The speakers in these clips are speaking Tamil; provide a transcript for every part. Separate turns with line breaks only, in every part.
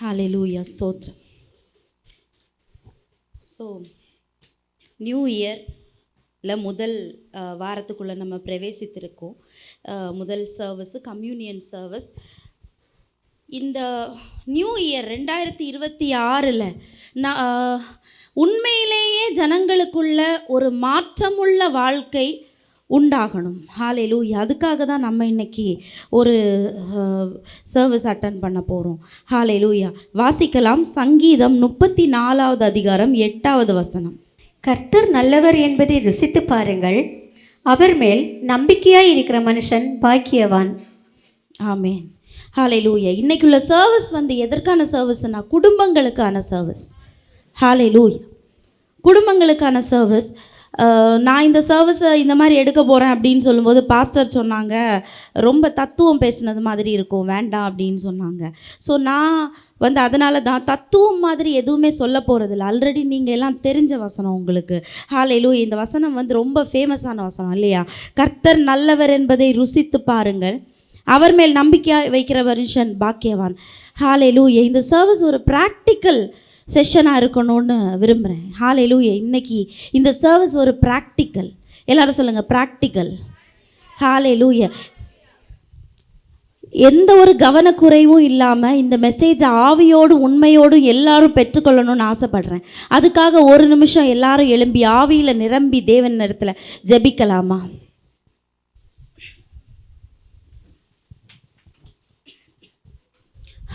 ஹalleluya ஸ்தோத்திரம். ஸோ நியூ இயரில் முதல் வாரத்துக்குள்ளே நம்ம பிரவேசித்திருக்கோம். முதல் சர்வீஸு கம்யூனியன் சர்வீஸ். இந்த நியூ இயர் 2026 நான் உண்மையிலேயே ஜனங்களுக்குள்ள ஒரு மாற்றமுள்ள வாழ்க்கை உண்டாகணும். ஹalleluya. அதுக்காக தான் நம்ம இன்னைக்கு ஒரு சர்வீஸ் அட்டன் பண்ண போகிறோம். ஹalleluya. வாசிக்கலாம். சங்கீதம் 34வது அதிகாரம் 8வது வசனம்.
கர்த்தர் நல்லவர் என்பதை ருசித்து பாருங்கள், அவர் மேல் நம்பிக்கையாய் இருக்கிற மனுஷன் பாக்கியவான்.
ஆமென். ஹalleluya. இன்னைக்குள்ள சர்வீஸ் எதற்கான சர்வீஸ்னா குடும்பங்களுக்கான சர்வீஸ். ஹalleluya. குடும்பங்களுக்கான சர்வீஸ். நான் இந்த சர்வீஸை இந்த மாதிரி எடுக்க போகிறேன் அப்படின்னு சொல்லும்போது பாஸ்டர் சொன்னாங்க, ரொம்ப தத்துவம் பேசினது மாதிரி இருக்கும், வேண்டாம் அப்படின்னு சொன்னாங்க. ஸோ நான் அதனால தான் தத்துவம் மாதிரி எதுவுமே சொல்ல போகிறதில்ல. ஆல்ரெடி நீங்கள் எல்லாம் தெரிஞ்ச வசனம் உங்களுக்கு. ஹalleluya. இந்த வசனம் ரொம்ப ஃபேமஸான வசனம் இல்லையா? கர்த்தர் நல்லவர் என்பதை ருசித்து பாருங்கள், அவர் மேல் நம்பிக்கை வைக்கிற மனுஷன் பாக்கியவான். ஹalleluya. இந்த சர்வீஸ் ஒரு ப்ராக்டிக்கல் செஷனாக இருக்கணும்னு விரும்புகிறேன். ஹalleluya. இன்னைக்கு இந்த சர்வீஸ் ஒரு ப்ராக்டிக்கல். எல்லாரும் சொல்லுங்கள், ப்ராக்டிக்கல். ஹalleluya. எந்த ஒரு கவனக்குறைவும் இல்லாமல் இந்த மெசேஜை ஆவியோடு உண்மையோடு எல்லாரும் பெற்றுக்கொள்ளணும்னு ஆசைப்படுறேன். அதுக்காக ஒரு நிமிஷம் எல்லாரும் எழும்பி ஆவியில் நிரம்பி தேவன் இடத்துல ஜெபிக்கலாமா?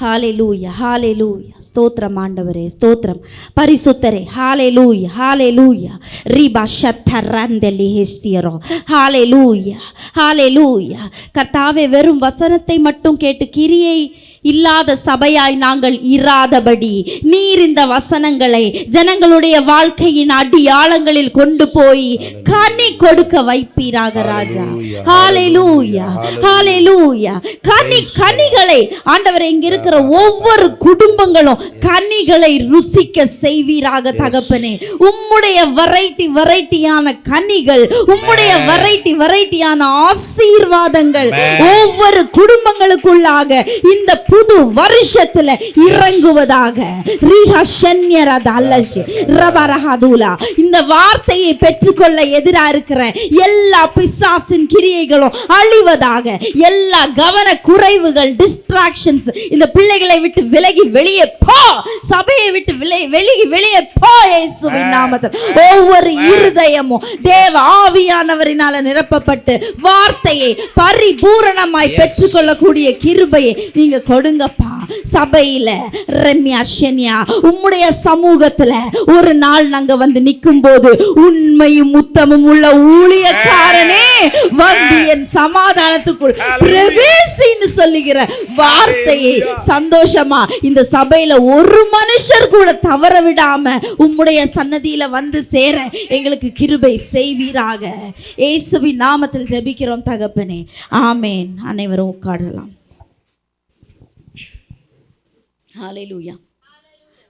ஹalleluya. ஹalleluya. ஸ்தோத்திரம் ஆண்டவரே, ஸ்தோத்திரம் பரிசுத்தரே. ஹalleluya. ஹalleluya. ரிபா ஷத்தரந்தலி ஹெஸ்தியரோ. ஹalleluya. ஹalleluya. கர்த்தாவே, வெறும் வசனத்தை மட்டும் கேட்டு கிரியை இல்லாத சபையாய் நாங்கள் இராதபடி நீர் இந்த வசனங்களை ஜனங்களுடைய வாழ்க்கையின் அடியாளங்களில் கொண்டு போய் கனி கொடுக்க வைப்பீராக ராஜா. ஹalleluya. ஹalleluya. கனிகளை ஆண்டவரே, இங்க இருக்கிற ஒவ்வொரு குடும்பங்களும் கனிகளை ருசிக்க செய்வீராக தகப்பனே. உம்முடைய வெரைட்டியான கனிகள், உம்முடைய வெரைட்டியான ஆசீர்வாதங்கள் ஒவ்வொரு குடும்பங்களுக்குள்ளாக இந்த புது வருஷத்துல இறங்குவதாக. இந்த வார்த்தையை பெற்றுக்கொள்ள எதிராக இருக்கிற எல்லா பிசாசின் கிரியைகளும் அழிவதாக. எல்லா கவன குறைவுகள், டிஸ்ட்ராக்ஷன்ஸ் இந்த பிள்ளைகளை விட்டு விலகி வெளியே போ. சபையை விட்டு விலகி வெளியே போ இயேசுவின் நாமத்தில். ஒவ்வொரு இருதயமும் தேவ ஆவியானவரினால நிரப்பப்பட்டு வார்த்தையை பரிபூரணமாய் பெற்றுக்கொள்ளக்கூடிய கிருபையை நீங்க கொடுங்கப்பா. சபையில ரம்யா ஷென்யா உம்முடைய சமூகத்துல ஒரு நாள் நாங்க நிற்கும் போது உண்மையும் உத்தமும் உள்ள ஊழியக்காரனே என் சமாதானத்துக்குள் பிரவேசின்னு சொல்லுகிற வார்த்தையை சந்தோஷமா இந்த சபையில ஒரு மனுஷர் கூட தவற விடாம உம்முடைய சன்னதியில சேர எங்களுக்கு கிருபை செய்வீராக. இயேசுவின் நாமத்தில் ஜெபிக்கிறோம் தகப்பனே, ஆமென். அனைவரும் உட்காரலாம். ஹalleluya.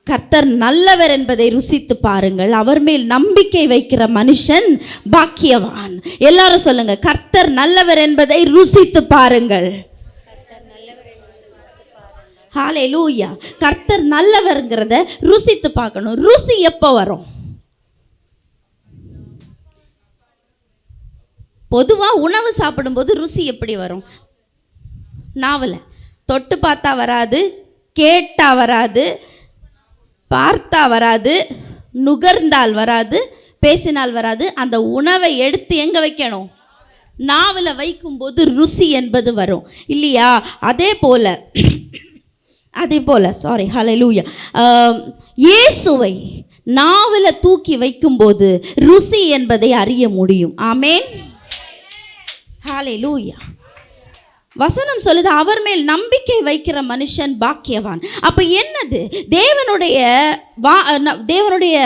கர்த்தர் நல்லவர் என்பதை ருசித்து பாருங்கள், அவர் மேல் நம்பிக்கை வைக்கிற மனுஷன் பாக்கியவான். எல்லாரும் சொல்லுங்க, கர்த்தர் நல்லவர் என்பதை ருசித்து பாருங்கள். ஹalleluya. கர்த்தர் நல்லவர்ங்கிறத ருசித்து பார்க்கணும். ருசி எப்போ வரும்? பொதுவாக உணவு சாப்பிடும்போது ருசி எப்படி வரும்? நாவல தொட்டு பார்த்தா வராது, கேட்டா வராது, பார்த்தா வராது, நுகர்ந்தால் வராது, பேசினால் வராது. அந்த உணவை எடுத்து எங்கே வைக்கணும்? நாவில் வைக்கும்போது ருசி என்பது வரும் இல்லையா? அதே போல சாரி ஹalleluya. இயேசுவை நாவில் தூக்கி வைக்கும்போது ருசி என்பதை அறிய முடியும். ஆமென். ஹalleluya. வசனம் சொல்லுது, அவர் மேல் நம்பிக்கை வைக்கிற மனுஷன் பாக்கியவான். அப்ப என்னது? தேவனுடைய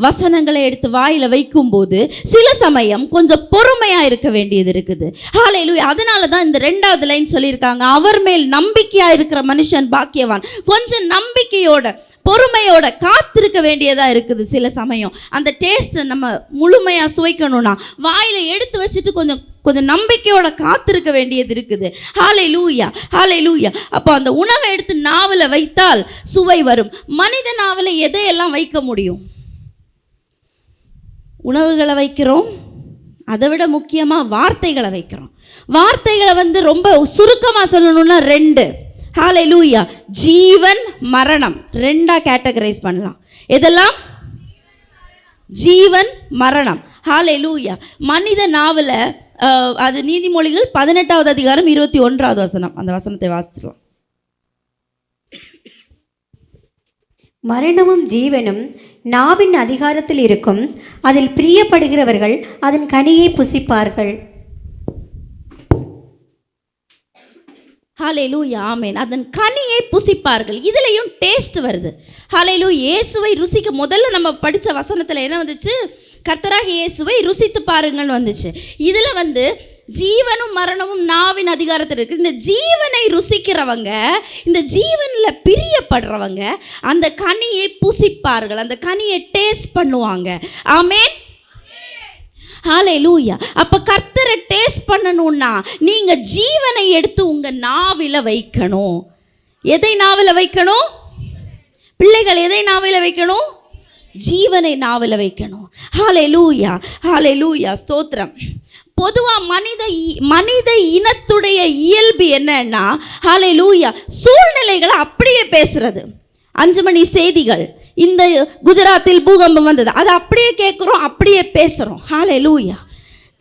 வசனங்களை எடுத்து வாயில வைக்கும்போது சில சமயம் கொஞ்சம் பொறுமையா இருக்க வேண்டியது இருக்குது. ஹalleluya. அதனால தான் இந்த 2வது லைன் சொல்லியிருக்காங்க, அவர் மேல் நம்பிக்கையா இருக்கிற மனுஷன் பாக்கியவான். கொஞ்சம் நம்பிக்கையோட பொறுமையோட காத்திருக்க வேண்டியதா இருக்குது. சில சமயம் அந்த டேஸ்ட் நம்ம முழுமையா சுவைக்கணும்னா வாயில எடுத்து வச்சுட்டு கொஞ்சம் கொஞ்சம் நம்பிக்கையோட காத்திருக்க வேண்டியது இருக்குது. ஹல்லேலூயா, ஹல்லேலூயா. அப்போ அந்த உணவை எடுத்து நாவில் வைத்தால் சுவை வரும். மனித நாவில் எதையெல்லாம் வைக்க முடியும்? உணவுகளை வைக்கிறோம், அதை விட முக்கியமாக வார்த்தைகளை வைக்கிறோம். வார்த்தைகளை ரொம்ப சுருக்கமாக சொல்லணும்னா 2. ஹல்லேலூயா. ஜீவன் மரணம் 2ஆ கேட்டகரைஸ் பண்ணலாம். எதெல்லாம்? ஜீவன் மரணம். ஹல்லேலூயா. மனித நாவில் அது நீதிமொழிகள் 18வது அதிகாரம் 21வது வசனம். அந்த வசனத்தை வாசிச்சிருவோம்.
மரணமும் ஜீவனும் நாவின் அதிகாரத்தில் இருக்கும், அதில் பிரியப்படுகிறவர்கள் அதன் கனியை புசிப்பார்கள்.
ஹல்லேலூயா, ஆமென். அதன் கனியை புசிப்பார்கள். இதுலேயும் டேஸ்ட் வருது. ஹல்லேலூயா. இயேசுவை ருசிக்க முதல்ல நம்ம படித்த வசனத்தில் என்ன வந்துச்சு? கர்த்தராகிய இயேசுவை ருசித்து பாருங்கள்னு வந்துச்சு. இதில் ஜீவனும் மரணமும் நாவின் அதிகாரத்தில் இருக்குது. இந்த ஜீவனை ருசிக்கிறவங்க, இந்த ஜீவனில் பிரியப்படுறவங்க அந்த கனியை புசிப்பார்கள், அந்த கனியை டேஸ்ட் பண்ணுவாங்க. ஆமென், ஹல்லேலூயா. அப்போ கர்த்தரை டேஸ்ட் பண்ணணும்னா நீங்கள் ஜீவனை எடுத்து உங்கள் நாவில் வைக்கணும். எதை நாவில் வைக்கணும்? பிள்ளைகள் எதை நாவில் வைக்கணும்? ஜீவனை நாவில் வைக்கணும். ஹல்லேலூயா, ஹல்லேலூயா, ஸ்தோத்திரம். பொதுவாக மனித இனத்துடைய இயல்பு என்னன்னா, ஹல்லேலூயா, சூழ்நிலைகளை அப்படியே பேசுறது. 5 மணி செய்திகள், இந்த குஜராத்தில் பூகம்பம் வந்தது, அதை அப்படியே கேட்குறோம், அப்படியே பேசுகிறோம். ஹல்லேலூயா.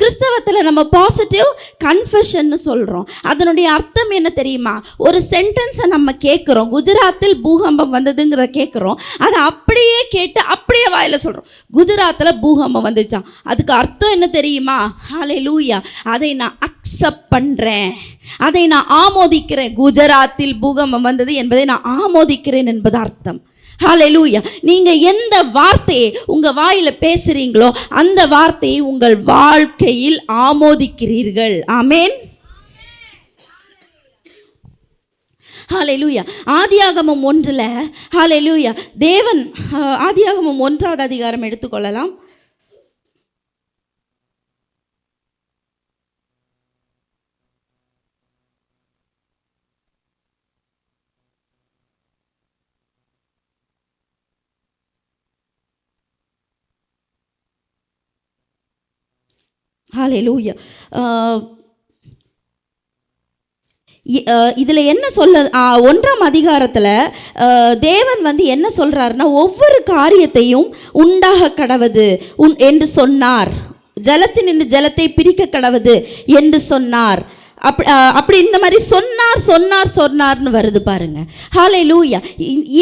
கிறிஸ்தவத்தில் நம்ம பாசிட்டிவ் கன்ஃபெஷன்னு சொல்கிறோம். அதனுடைய அர்த்தம் என்ன தெரியுமா? ஒரு சென்டென்ஸை நம்ம கேட்குறோம், குஜராத்தில் பூகம்பம் வந்ததுங்கிறத கேட்குறோம், அதை அப்படியே கேட்டு அப்படியே வாயில் சொல்கிறோம். குஜராத்தில் பூகம்பம் வந்துச்சான், அதுக்கு அர்த்தம் என்ன தெரியுமா? ஹல்லேலூயா. அதை நான் அக்செப்ட் பண்ணுறேன், அதை நான் ஆமோதிக்கிறேன். குஜராத்தில் பூகம்பம் வந்தது என்பதை நான் ஆமோதிக்கிறேன் என்பது அர்த்தம். ஹல்லேலூயா. நீங்கள் எந்த வார்த்தையை உங்கள் வாயில் பேசுகிறீங்களோ அந்த வார்த்தையை உங்கள் வாழ்க்கையில் ஆமோதிக்கிறீர்கள். ஆமென், ஹல்லேலூயா. ஆதியாகமம் 1 ஹல்லேலூயா, தேவன் ஆதியாகமம் 1வது அதிகாரம் எடுத்துக்கொள்ளலாம். ஹல்லேலூயா. இதில் என்ன சொல்ல 1ஆம் அதிகாரத்தில் தேவன் என்ன சொல்கிறாருன்னா, ஒவ்வொரு காரியத்தையும் உண்டாக கடவது என்று சொன்னார், ஜலத்தினின்று ஜலத்தை பிரிக்க கடவது என்று சொன்னார். அப்படி இந்த மாதிரி சொன்னார்னு வருது பாருங்க. ஹல்லேலூயா.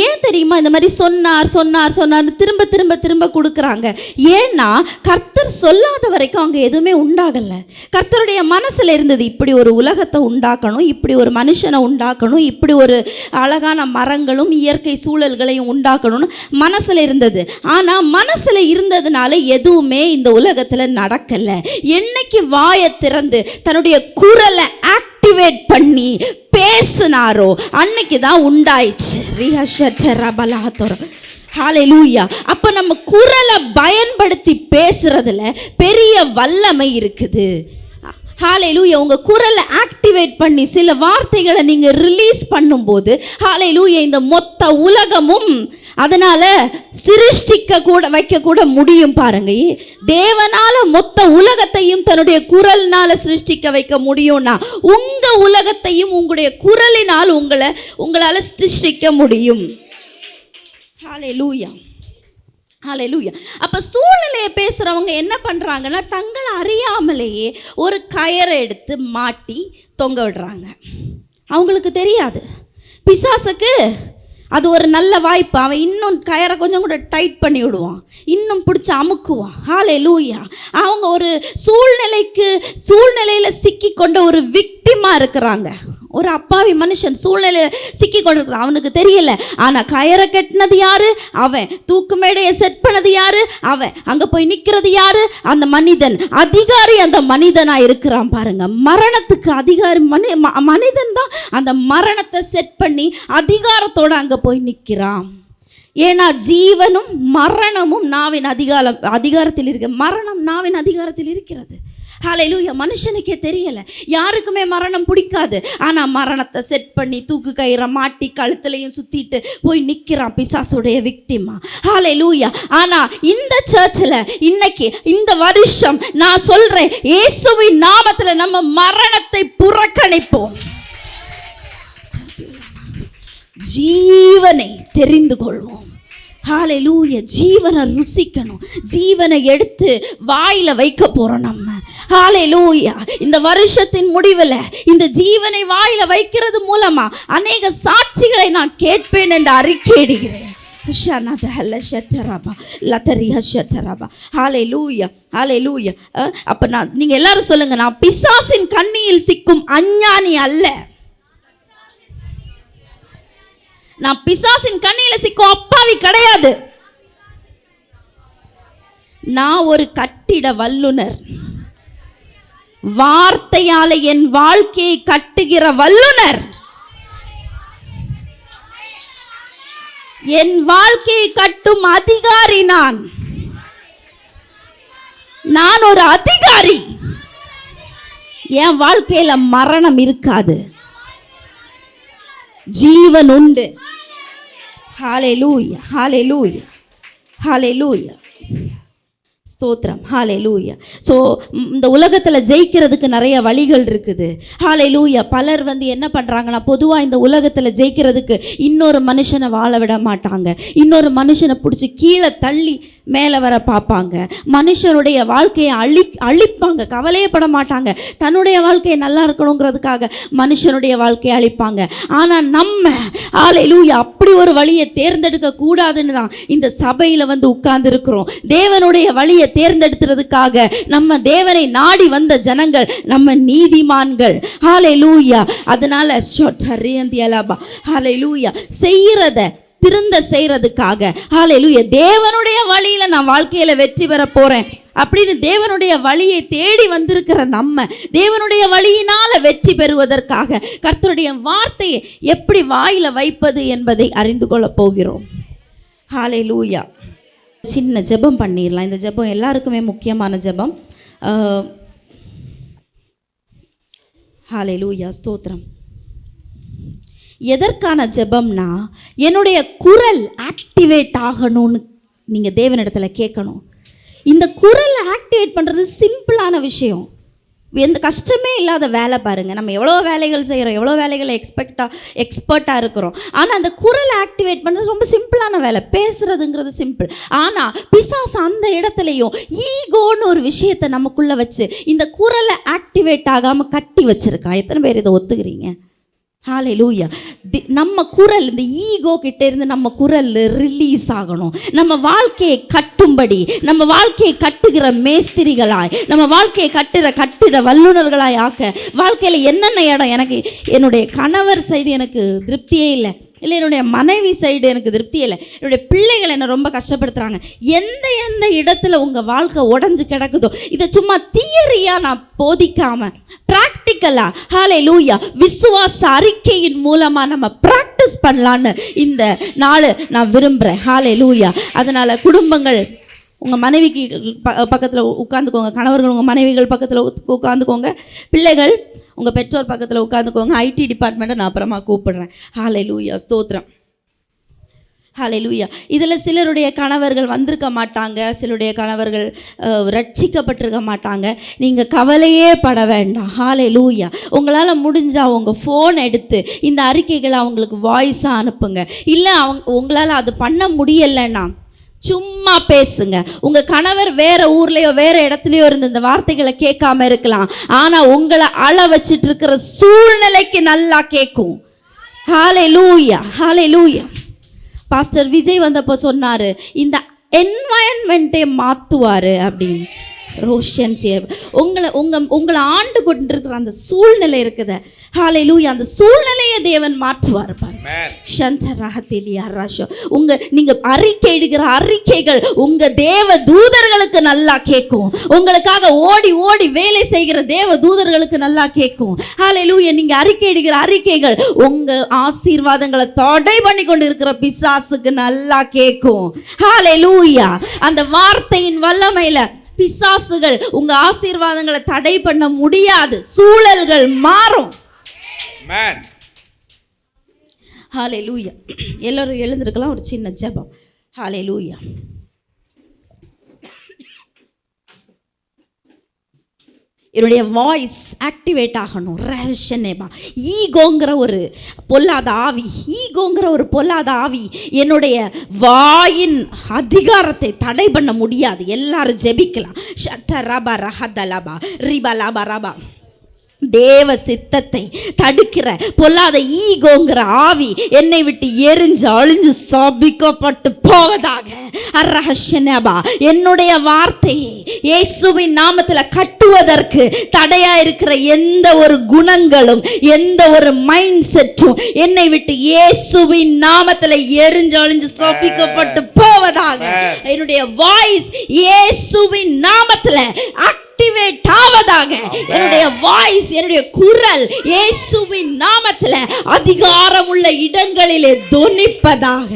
ஏன் தெரியுமா இந்த மாதிரி சொன்னார்னு திரும்ப கொடுக்குறாங்க? ஏன்னா கர்த்தர் சொல்லாத வரைக்கும் அங்கே எதுவுமே உண்டாகலை. கர்த்தருடைய மனசில் இருந்தது, இப்படி ஒரு உலகத்தை உண்டாக்கணும், இப்படி ஒரு மனுஷனை உண்டாக்கணும், இப்படி ஒரு அழகான மரங்களும் இயற்கை சூழல்களையும் உண்டாக்கணும்னு மனசில் இருந்தது. ஆனால் மனசில் இருந்ததுனால எதுவுமே இந்த உலகத்தில் நடக்கலை. என்னைக்கு வாயை திறந்து தன்னுடைய குரலை ஆக்டிவேட் பண்ணி பேசினாரோ அன்னைக்கு தான் உண்டாயிடுச்சு. ஹல்லேலூயா. அப்போ நம்ம குரலை பயன்படுத்தி பேசுறதுல பெரிய வல்லமை இருக்குது. ஹல்லேலூயா. உங்கள் குரலை ஆக்டிவேட் பண்ணி சில வார்த்தைகளை நீங்கள் ரிலீஸ் பண்ணும்போது, ஹல்லேலூயா, இந்த மொத்த உலகமும் அதனால் வைக்க முடியும். பாருங்க, தேவனால் மொத்த உலகத்தையும் தன்னுடைய குரலினால் சிருஷ்டிக்க வைக்க முடியும்னா உங்கள் உலகத்தையும் உங்களுடைய குரலினால் உங்களால் சிருஷ்டிக்க முடியும். ஹல்லேலூயா, ஹல்லேலூயா. அப்போ சூழ்நிலையை பேசுகிறவங்க என்ன பண்ணுறாங்கன்னா, தங்களை அறியாமலேயே ஒரு கயரை எடுத்து மாட்டி தொங்க விடுறாங்க. அவங்களுக்கு தெரியாது. பிசாசுக்கு அது ஒரு நல்ல வாய்ப்பு. அவன் இன்னும் கயரை கொஞ்சம் கூட டைட் பண்ணி விடுவான், இன்னும் பிடிச்சி அமுக்குவான். ஹல்லேலூயா. அவங்க ஒரு சூழ்நிலையில் சிக்கி கொண்ட ஒரு விக்டிமாக இருக்கிறாங்க. ஒரு அப்பாவி மனுஷன் சூழ்நிலையில் சிக்கி கொண்டிருக்கிறான், அவனுக்கு தெரியல. ஆனால் கயரை கட்டினது யாரு? அவன். தூக்கு மேடையை செட் பண்ணது யாரு? அவன். அங்கே போய் நிற்கிறது யாரு? அந்த மனிதன். அதிகாரி அந்த மனிதனாக இருக்கிறான். பாருங்க, மரணத்துக்கு அதிகாரி மனிதன் தான் அந்த மரணத்தை செட் பண்ணி அதிகாரத்தோடு அங்கே போய் நிற்கிறான். ஏன்னா ஜீவனும் மரணமும் நாவின் அதிகாரத்தில் இருக்கு. மரணம் நாவின் அதிகாரத்தில் இருக்கிறது. ஹல்லேலூயா. மனுஷனுக்கே தெரியலை, யாருக்குமே மரணம் பிடிக்காது. ஆனால் மரணத்தை செட் பண்ணி தூக்கு கயிறை மாட்டி கழுத்துலையும் சுற்றிட்டு போய் நிற்கிறான் பிசாசுடைய விக்டிமா. ஹல்லேலூயா. ஆனால் இந்த சர்ச்சில் இன்னைக்கு இந்த வருஷம் நான் சொல்கிறேன், இயேசுவின் நாமத்தில் நம்ம மரணத்தை புறக்கணிப்போம். ஜீவனை தெரிந்து கொள்வோம். ஹல்லேலூயா. ஜீவனை ருசிக்கணும், ஜீவனை எடுத்து வாயில வைக்க போறோம் நம்ம. ஹல்லேலூயா. இந்த வருஷத்தின் முடிவில் இந்த ஜீவனை வாயில வைக்கிறது மூலமா அநேக சாட்சிகளை நான் கேட்பேன் என்று அறிக்கையிடுகிறேன். அப்ப நீங்க எல்லாரும் சொல்லுங்க, நான் பிசாசின் கண்ணியில் சிக்கும் அஞ்ஞானி அல்ல, நான் பிசாசின் கண்ணியில சிக்கும் அப்பாவி கிடையாது. நான் ஒரு கட்டிட வல்லுனர், வார்த்தையால என் வாழ்க்கையை கட்டுகிற வல்லுனர். என் வாழ்க்கையை கட்டும் அதிகாரி நான் ஒரு அதிகாரி. என் வாழ்க்கையில மரணம் இருக்காது, ஜீவன் உண்டு. ஹல்லேலூயா, ஹல்லேலூயா, ஹல்லேலூயா. ஸ்தோத்திரம். ஹல்லேலூயா. ஸோ இந்த உலகத்தில் ஜெயிக்கிறதுக்கு நிறைய வழிகள் இருக்குது. ஹல்லேலூயா. பலர் என்ன பண்ணுறாங்கன்னா, பொதுவாக இந்த உலகத்தில் ஜெயிக்கிறதுக்கு இன்னொரு மனுஷனை வாழ விட மாட்டாங்க, இன்னொரு மனுஷனை பிடிச்சி கீழே தள்ளி மேலே வர பார்ப்பாங்க, மனுஷனுடைய வாழ்க்கையை அழிப்பாங்க, கவலையே பட மாட்டாங்க. தன்னுடைய வாழ்க்கையை நல்லா இருக்கணுங்கிறதுக்காக மனுஷனுடைய வாழ்க்கையை அழிப்பாங்க. ஆனால் நம்ம ஹல்லேலூயா அப்படி ஒரு வழியை தேர்ந்தெடுக்க கூடாதுன்னு தான் இந்த சபையில் உட்கார்ந்து இருக்கிறோம். தேவனுடைய வழியை தேர்ந்தெடுக்கிறதுக்காக நம்ம தேவனை நாடி வந்த ஜனங்கள், நம்ம நீதிமான்கள். ஹல்லேலூயா. அதனால ஹல்லேலூயா செய்யறத திருந்த செய்யறதுக்காக ஹல்லேலூயா தேவனுடைய வழியில நான் வாழ்க்கையில வெற்றி பெற போறேன் அப்படின்னு தேவனுடைய வழியை தேடி வந்திருக்கிற நம்ம தேவனுடைய வழியினால வெற்றி பெறுவதற்காக கர்த்தருடைய வார்த்தையை எப்படி வாயில வைப்பது என்பதை அறிந்து கொள்ள போகிறோம். ஹல்லேலூயா. சின்ன ஜெபம் பண்ணிடலாம். இந்த ஜெபம் எல்லாருக்குமே முக்கியமான ஜெபம். ஹல்லேலூயா. ஸ்தோத்திரம். எதற்கான ஜெபம்னா, என்னுடைய குரல் ஆக்டிவேட் ஆகணும்னு நீங்கள் தேவனிடத்தில் கேட்கணும். இந்த குரலை ஆக்டிவேட் பண்ணுறது சிம்பிளான விஷயம், எந்த கஷ்டமே இல்லாத வேலை. பாருங்கள், நம்ம எவ்வளோ வேலைகள் செய்கிறோம், எவ்வளோ வேலைகளை எக்ஸ்பர்ட்டாக இருக்கிறோம். ஆனால் அந்த குரலை ஆக்டிவேட் பண்ணுறது ரொம்ப சிம்பிளான வேலை. பேசுகிறதுங்கிறது சிம்பிள். ஆனால் பிசாசு அந்த இடத்துலையும் ஈகோன்னு ஒரு விஷயத்தை நமக்குள்ளே வச்சு இந்த குரலை ஆக்டிவேட் ஆகாமல் கட்டி வச்சுருக்கான். எத்தனை பேர் இதை ஒத்துக்கிறீங்க? ஹல்லேலூயா. நம்ம குரல், இந்த ஈகோ கிட்ட இருந்து நம்ம குரல் ரிலீஸ் ஆகணும். நம்ம வாழ்க்கையை கட்டும்படி, நம்ம வாழ்க்கையை கட்டுகிற மேஸ்திரிகளாய், நம்ம வாழ்க்கையை கட்டிட வல்லுநர்களாய் ஆக்க. வாழ்க்கையில் என்னென்ன இடம், எனக்கு என்னுடைய கணவர் சைடு எனக்கு திருப்தியே இல்லை, என்னுடைய மனைவி சைடு எனக்கு திருப்தி இல்லை, என்னுடைய பிள்ளைகள் என்னை ரொம்ப கஷ்டப்படுத்துகிறாங்க. எந்த இடத்துல உங்கள் வாழ்க்கை உடஞ்சி கிடக்குதோ, இதை சும்மா தியரியாக நான் போதிக்காமல் ப்ராக்டிக்கலாக ஹல்லேலூயா விசுவாச அறிக்கையின் மூலமாக நம்ம ப்ராக்டிஸ் பண்ணலான்னு இந்த நாள் நான் விரும்புகிறேன். ஹல்லேலூயா. அதனால் குடும்பங்கள் உங்கள் மனைவிக்கு பக்கத்தில் உட்காந்துக்கோங்க, கணவர்கள் உங்கள் மனைவிகள் பக்கத்தில் உட்காந்துக்கோங்க, பிள்ளைகள் உங்கள் பெற்றோர் பக்கத்தில் உட்காந்துக்கோங்க. ஐடி டிபார்ட்மெண்ட்டை நான் அப்புறமா கூப்பிடுறேன். ஹல்லேலூயா. ஸ்தோத்திரம். ஹல்லேலூயா. இதில் சிலருடைய கணவர்கள் வந்திருக்க மாட்டாங்க, சிலருடைய கணவர்கள் ரட்சிக்கப்பட்டிருக்க மாட்டாங்க. நீங்கள் கவலையே பட வேண்டாம். ஹல்லேலூயா. உங்களால் முடிஞ்சால் உங்கள் ஃபோன் எடுத்து இந்த அறிக்கைகளை அவங்களுக்கு வாய்ஸாக அனுப்புங்க. இல்லை உங்களால் அது பண்ண முடியலைன்னா சும்மா பேசுங்க. உங்க கணவர் வேற ஊர்லயோ வேற இடத்துலயோ இருந்து இந்த வார்த்தைகளை கேட்காம இருக்கலாம், ஆனா உங்களை அழ வச்சிட்டு இருக்கிற சூழ்நிலைக்கு நல்லா கேட்கும். ஹல்லேலூயா, ஹல்லேலூயா. பாஸ்டர் விஜய் வந்தப்போ சொன்னாரு, இந்த என்வாயன்மெண்ட்டை மாத்துவாரு அப்படின்னு. ரோஷன் உங்களை ஆண்டு கொண்டிருக்கிற அந்த சூழ்நிலை இருக்குது, ஹல்லேலூயா, அந்த சூழ்நிலையை தேவன் மாற்றுவார். நீங்க அறிக்கையிடுகிற அறிக்கைகள் உங்க தேவ தூதர்களுக்கு நல்லா கேட்கும். உங்களுக்காக ஓடி ஓடி வேலை செய்கிற தேவ தூதர்களுக்கு நல்லா கேட்கும். ஹல்லேலூயா. நீங்க அறிக்கையிடுகிற அறிக்கைகள் உங்க ஆசீர்வாதங்களை தடை பண்ணி கொண்டு இருக்கிற பிசாசுக்கு நல்லா கேட்கும். ஹல்லேலூயா. அந்த வார்த்தையின் வல்லமையில பிசாசுகள் உங்க ஆசீர்வாதங்களை தடை பண்ண முடியாது. சூழல்கள் மாறும்.
ஆமென்.
ஹல்லேலூயா. எல்லாரும் எழுந்திருக்கலாம். ஒரு சின்ன ஜெபம். ஹல்லேலூயா. என்னுடைய வாய்ஸ் ஆக்டிவேட் ஆகணும். ரஹஷனேபா. ஈகோங்கிற ஒரு பொல்லாத ஆவி என்னுடைய வாயின் அதிகாரத்தை தடை பண்ண முடியாது. எல்லாரும் ஜெபிக்கலாம். ஷட்ட ரபா ரஹதலபா ரிபலபா ரபா. தேவ சித்தத்தை தடுக்கிற பொல்லாத ஈகோங்கிற ஆவி என்னை விட்டு எரிஞ்சு அழிஞ்சு சபிக்கப்பட்டு போவதாக. அரஹஷனபா. என்னுடைய வார்த்தையை இயேசுவின் நாமத்துல கட்டுவதற்கு தடையா இருக்கிற எந்த ஒரு குணங்களும் எந்த ஒரு மைண்ட் செட்டும் என்னை விட்டு இயேசுவின் நாமத்துல எரிஞ்சு அழிஞ்சு சபிக்கப்பட்டு போவதாக. என்னுடைய வாய்ஸ் இயேசுவின் நாமத்துல ஆக்டிவேட் ஆவதாக. என்னுடைய வாய்ஸ், என்னுடைய குரல் இயேசுவின் நாமத்துல அதிகாரம் உள்ள இடங்களிலே தொனிப்பதாக.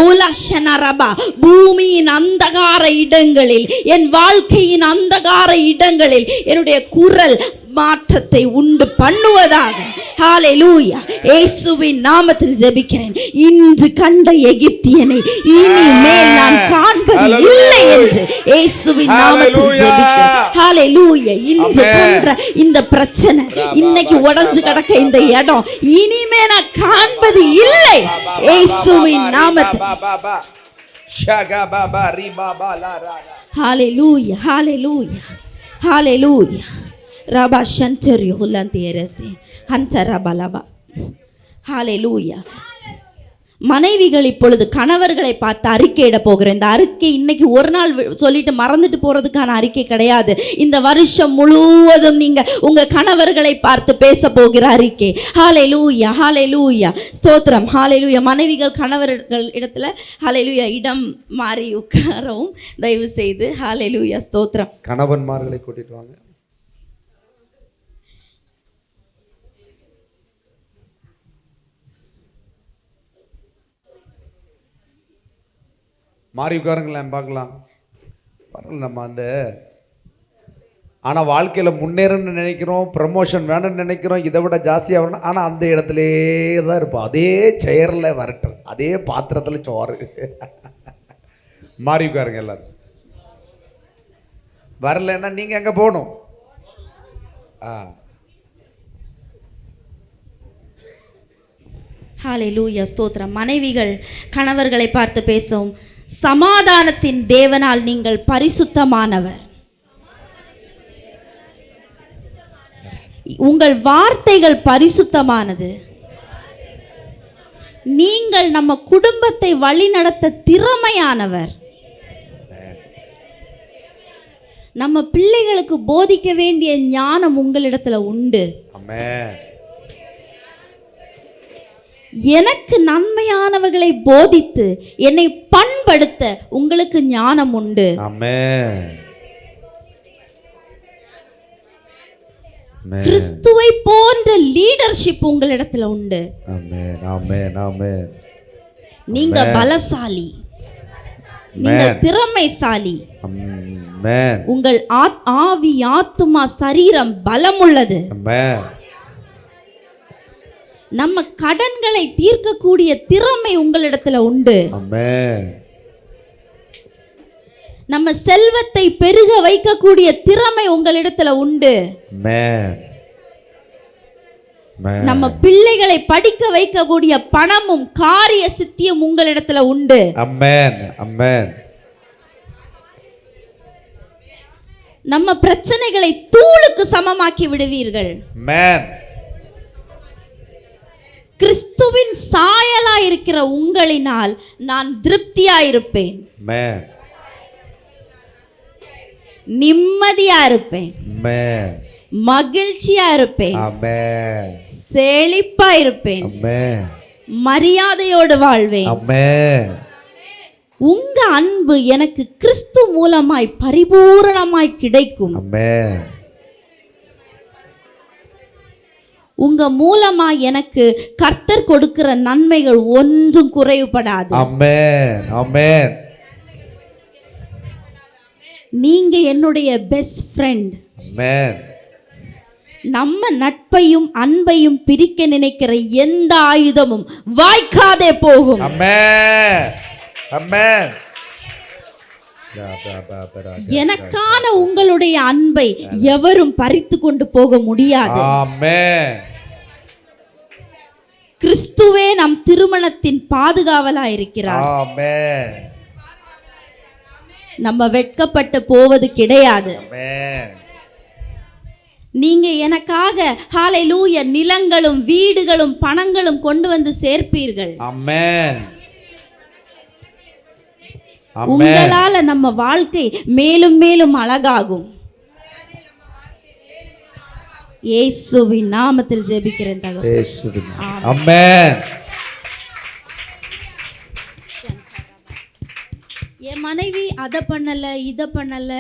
உலஷனரபா. பூமியின் அந்தகார இடங்களில், என் வாழ்க்கையின் அந்தகார இடங்களில் என்னுடைய குரல் மாற்றத்தை உண்டு பண்ணுவதாக. ஹல்லேலூயா. இயேசுவின் நாமத்தில் ஜெபிக்கிறேன். இன்று கண்ட எகிப்தியனை இனிமேல் நான் காண்பது இல்லை என்று இயேசுவின் நாமத்தில் ஜெபிக்கிறேன். ஹல்லேலூயா. இன்று கண்ட இந்த பிரச்சனை, இன்னைக்கு உடைஞ்சு கிடக்க இந்த இடம், இனிமே நான் காண்பது இல்லை இயேசுவின் நாமத்தில். ஹல்லேலூயா. ஹல்லேலூயா. ஹல்லேலூயா. ரபா ஷன்டரி ஹுலந்தேரசி ஹன்டரபலபா. ஹல்லேலூயா. மனைவிகள் இப்பொழுது கணவர்களை பார்த்து அறிக்கையிட போகிறேன். இந்த அறிக்கை இன்னைக்கு ஒரு நாள் சொல்லிட்டு மறந்துட்டு போறதுக்கான அறிக்கை கிடையாது. இந்த வருஷம் முழுவதும் நீங்க உங்க கணவர்களை பார்த்து பேச போகிற அறிக்கை. ஹல்லேலூயா. ஹல்லேலூயா. ஸ்தோத்திரம். ஹல்லேலூயா. மனைவிகள் கணவர்கள் இடத்துல ஹல்லேலூயா இடம் மாறி உட்காரவும் தயவு செய்து. ஹல்லேலூயா. ஸ்தோத்திரம்.
கணவன்மார்களை கூட்டிட்டு வாங்க. மாறி உட்காருங்களேன் பார்க்கலாம். பரவாயில்ல. நம்ம ஆனால் வாழ்க்கையில் முன்னேறணும்னு நினைக்கிறோம், ப்ரமோஷன் வேணும்னு நினைக்கிறோம், இதை விட ஜாஸ்தியாக வரணும். ஆனால் அந்த இடத்துலே தான் இருப்போம். அதே செயரில் வரட்டும், அதே பாத்திரத்தில் சோறு. மாறி உட்காருங்க எல்லாரும். வரலன்னா நீங்கள் எங்கே போகணும்?
ஹல்லேலூயா. ஸ்தோத்திரம். மனைவிகள் கணவர்களை பார்த்து பேசும். சமாதானத்தின் தேவனால் நீங்கள் பரிசுத்தமானவர். உங்கள் வார்த்தைகள் பரிசுத்தமானது. நீங்கள் நம்ம குடும்பத்தை வழிநடத்த திறமையானவர். நம்ம பிள்ளைகளுக்கு போதிக்க வேண்டிய ஞானம் உங்களிடத்துல உண்டு.
ஆமென்.
எனக்கு நன்மையானவர்களை போதித்து என்னை பண்படுத்த உங்களுக்கு ஞானம் உண்டு.
ஆமென்.
கிறிஸ்துவை போன்ற லீடர்ஷிப் உங்களிடத்துல உண்டு.
ஆமென். ஆமென். ஆமென்.
நீங்க பலசாலி, நீங்கள் திறமைசாலி.
ஆமென்.
உங்கள் ஆவி, ஆத்துமா, சரீரம் பலம் உள்ளது.
ஆமென்.
நம்ம கடன்களை தீர்க்கக்கூடிய திறமை உங்களிடத்துல உண்டு.
ஆமென்.
நம்ம செல்வத்தை பெருக வைக்கக்கூடிய திறமை உங்களிடத்துல உண்டு.
ஆமென்.
நம்ம பிள்ளைகளை படிக்க வைக்கக்கூடிய பணமும் காரிய சித்தியும் உங்களிடத்துல உண்டு.
ஆமென். ஆமென்.
நம்ம பிரச்சனைகளை தூளுக்கு சமமாக்கி விடுவீர்கள்.
ஆமென்.
கிறிஸ்துவின் சாயலா இருக்கிற உங்களினால் நான் திருப்தியாயிருப்பேன்.
ஆமென்.
நிம்மதியா இருப்பேன்.
ஆமென்.
மகிழ்ச்சியா இருப்பேன்.
ஆமென்.
செழிப்பா இருப்பேன்.
ஆமென்.
மரியாதையோடு வாழ்வேன்.
ஆமென்.
உங்க அன்பு எனக்கு கிறிஸ்து மூலமாய் பரிபூரணமாய் கிடைக்கும்.
ஆமென்.
உங்க மூலமா எனக்கு கர்த்தர் கொடுக்கிற நன்மைகள் ஒன்றும் குறைவுபடாது.
ஆமென். ஆமென்.
நீங்க என்னுடைய பெஸ்ட் ஃப்ரெண்ட்.
ஆமென்.
நம்ம நட்பையும் அன்பையும் பிரிக்க நினைக்கிற எந்த ஆயுதமும் வாய்க்காதே போகும்.
ஆமென். ஆமென்.
எனக்கான உங்களுடைய அன்பை எவரும் பறித்து கொண்டு போக முடியாது.
ஆமென்.
கிறிஸ்துவே நம் திருமணத்தின் பாதுகாவலா இருக்கிறார்.
ஆமென்.
நம்ம வெட்கப்பட்டு போவது கிடையாது.
ஆமென்.
நீங்க எனக்காக ஹalleluya நிலங்களும் வீடுகளும் பணங்களும் கொண்டு வந்து சேர்ப்பீர்கள்.
ஆமென். ஆமென்.
உங்களால நம்ம வாழ்க்கை மேலும் மேலும் அழகாகும். இயேசுவின் நாமத்தில் ஜெபிக்கிறேன் தகப்பனே.
இயேசுவின் நாமம். ஆமென்.
என் மனைவி அதை பண்ணல இதை பண்ணல,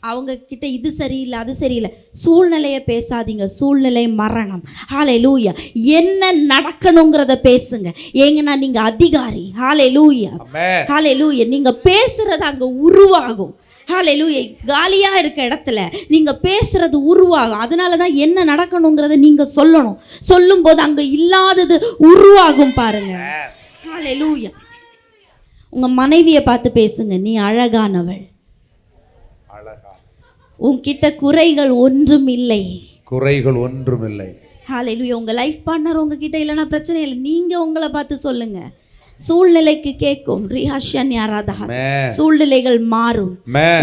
அவங்க கிட்ட இது சரியில்லை அது சரியில்லை. சூழ்நிலையை பேசாதீங்க. சூழ்நிலை மரணம். ஹalleluya. என்ன நடக்கணுங்கிறத பேசுங்க. ஏங்கன்னா நீங்க அதிகாரி. ஹalleluya.
ஆமென்.
ஹalleluya. நீங்க பேசுறது அங்க உருவாகும். ஹalleluya. காலியா இருக்க இடத்துல நீங்க பேசுறது உருவாகும். அதனால தான் என்ன நடக்கணுங்கிறத நீங்க சொல்லணும். சொல்லும்போது அங்க இல்லாதது உருவாகும் பாருங்க. ஹalleluya. உங்க மனைவியை பார்த்து பேசுங்க. நீ அழகானவள். உன்கிட்ட குறைகள் ஒன்றும் இல்லை.
குறைகள் ஒன்றும் இல்லை.
ஹalleluya. உங்க லைஃப் பார்ட்னர் உங்ககிட்ட இல்லைன்னா பிரச்சனை இல்லை. நீங்க உங்களை பார்த்து சொல்லுங்க. சூழ்நிலைக்கு கேட்கும். ரிஹாஷன் யாராதஹாஸ். சூழ்நிலைகள் மாறும்.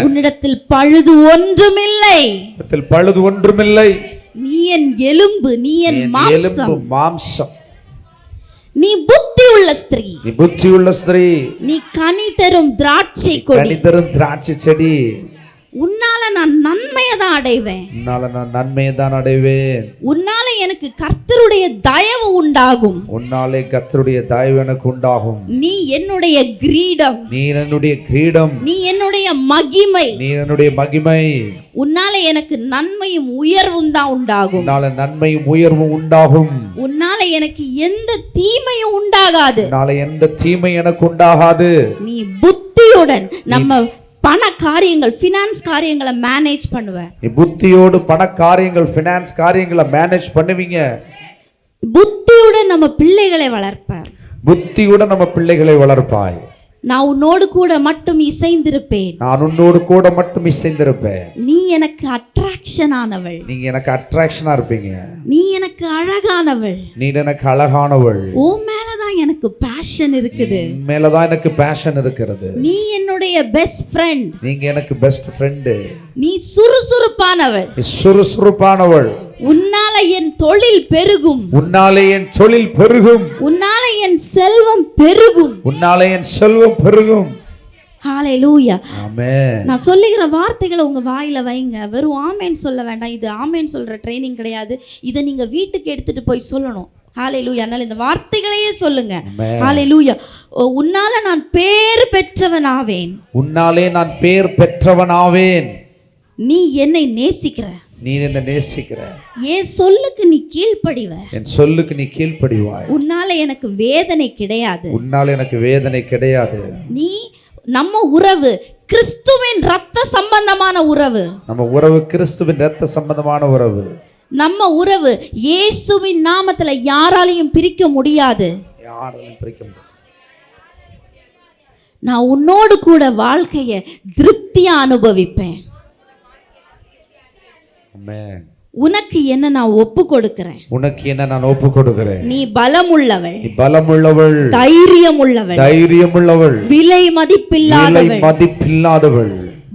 உன்னிடத்தில் பழுது ஒன்றுமில்லை.
பழுது ஒன்றுமில்லை.
நீ என் எலும்பு, நீ என்
மாம்சம்.
நீ புத்தி உள்ள ஸ்திரீ.
நீ புத்தி உள்ள ஸ்திரீ.
நீ கனி தரும் திராட்சை கொடி.
கனி தரும் திராட்சை செடி.
உன்னால நான் நன்மையை தான் அடைவேன்.
உன்னால நான் நன்மையை தான் அடைவேன்.
உன்னால எனக்கு கர்த்தருடைய தயவு உண்டாகும்.
உன்னாலே கர்த்தருடைய தயவு எனக்கு உண்டாகும்.
நீ என்னுடைய கிரீடம்.
நீ என்னுடைய கிரீடம்.
நீ என்னுடைய மகிமை.
நீ என்னுடைய மகிமை.
உன்னால எனக்கு நன்மையும் உயர்வும் தான் உண்டாகும்.
உன்னால நன்மையும் உயர்வும் உண்டாகும்.
உன்னால எனக்கு எந்த தீமையும் உண்டாகாது.
உன்னால எந்த தீமை எனக்கு உண்டாகாது.
நீ புத்தியுடன் நம்ம பண காரியங்கள், ஃபினான்ஸ் காரியங்களை மேனேஜ் பண்ணுவ.
நீ புத்தியோடு பண காரியங்கள், ஃபினான்ஸ் காரியங்களை மேனேஜ் பண்ணுவீங்க.
புத்தியுடன் நம்ம பிள்ளைகளை வளர்ப்ப.
புத்தியுடன் நம்ம பிள்ளைகளை வளர்ப்பாய்.
நான் உன்னோடு கூட மட்டும் இசைந்திருப்பேன்.
நான் உன்னோடு கூட மட்டும் இசைந்திருப்பேன்.
நீ எனக்கு அட்ராக்ஷன் ஆனவள்.
நீங்க எனக்கு அட்ராக்ஷனா இருப்பீங்க.
நீ எனக்கு அழகானவள்.
நீ எனக்கு அழகானவள்.
உன் மேலதான் எனக்கு பேஷன் இருக்குது.
மேலதான் எனக்கு பேஷன் இருக்கிறது.
நீ என்னுடைய பெஸ்ட் ஃப்ரெண்ட்.
நீங்க எனக்கு பெஸ்ட் ஃப்ரெண்ட்.
நீ சுறுசுறுப்பானவள்.
நீ சுறுசுறுப்பானவள்.
உன்னால என் தொழில் பெருகும்.
உன்னாலே என் தொழில் பெருகும்.
உன்னால என் செல்வம் பெருகும்.
உன்னாலே என் செல்வம் பெருகும்.
ஹalleluya.
ஆமென்.
நான் சொல்லுகிற வார்த்தைகளை உங்க வாயில வைங்க. வெறும் ஆமென் சொல்ல வேண்டாம். இது ஆமென் சொல்ற ட்ரைனிங் கிடையாது. இதை நீங்க வீட்டுக்கு எடுத்துட்டு போய் சொல்லணும். ஹalleluya. அதனால இந்த வார்த்தைகளையே சொல்லுங்க. ஹalleluya. உன்னால நான் பேர் பெற்றவனாவேன்.
உன்னாலே நான் பேர் பெற்றவனாவேன்.
நீ என்னை நேசிக்கிற.
நீ என்ன நேசிக்கிற.
என் சொல்லுக்கு நீ கீழ்ப்படிவ.
என் சொல்லுக்கு நீ கீழ்ப்படிவாய்.
உன்னால எனக்கு வேதனை கிடையாது.
உன்னால எனக்கு வேதனை கிடையாது.
நீ நம்ம உறவு கிறிஸ்துவின் இரத்த சம்பந்தமான உறவு.
நம்ம உறவு கிறிஸ்துவின் இரத்த சம்பந்தமான உறவு.
நம்ம உறவு இயேசுவின் நாமத்துல யாராலையும் பிரிக்க முடியாது.
யாராலையும் பிரிக்க முடியாது.
நான் உன்னோடு கூட வாழ்க்கையை திருப்தியா அனுபவிப்பேன்.
ஆமென்.
உனக்கு என்ன நான் ஒப்பு கொடுக்கிறேன்.
உனக்கு என்ன நான் ஒப்பு கொடுக்கிறேன்.
நீ பலமுள்ளவள்.
நீ பலமுள்ளவள்.
தைரியம் உள்ளவள்.
தைரியம் உள்ளவள்.
விலை மதிப்பில்லாதவள்.
விலை மதிப்பில்லாதவள்.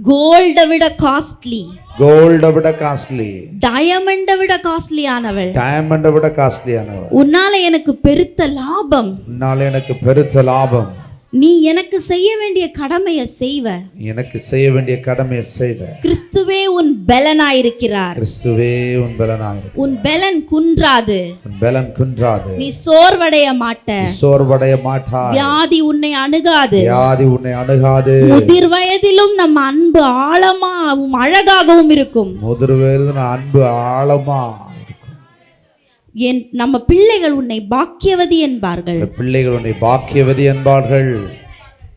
கோல்டை விட காஸ்ட்லி.
கோல்டை விட காஸ்ட்லி.
டயமண்டை விட காஸ்ட்லியானவள்.
டயமண்டை விட காஸ்ட்லியானவள்.
உன்னால எனக்கு பெருத்த லாபம்.
உன்னால எனக்கு பெருத்த லாபம்.
நீ எனக்கு செய்ய வேண்டிய கடமையை செய்வ.
எனக்கு செய்ய வேண்டிய கடமையை செய்வ.
கிறிஸ்துவே உன் பலனாயிருக்கிறார்.
கிறிஸ்துவே உன் பலனாயிருக்கிறார்.
உன் பலன் குன்றாது.
உன் பலன் குன்றாது.
நீ சோர்வடைய மாட்ட.
சோர்வடைய மாட்டாய்.
வியாதி உன்னை அணுகாது.
வியாதி உன்னை அணுகாது.
முதிர் வயதிலும் நம்ம அன்பு ஆழமாகவும் அழகாகவும் இருக்கும்.
முதிர் வயதிலும் அன்பு ஆழமா.
நம்ம பிள்ளைகள் உன்னை பாக்கியவதி என்பார்கள்.
பிள்ளைகள் உன்னை பாக்கியவதி என்பார்கள்.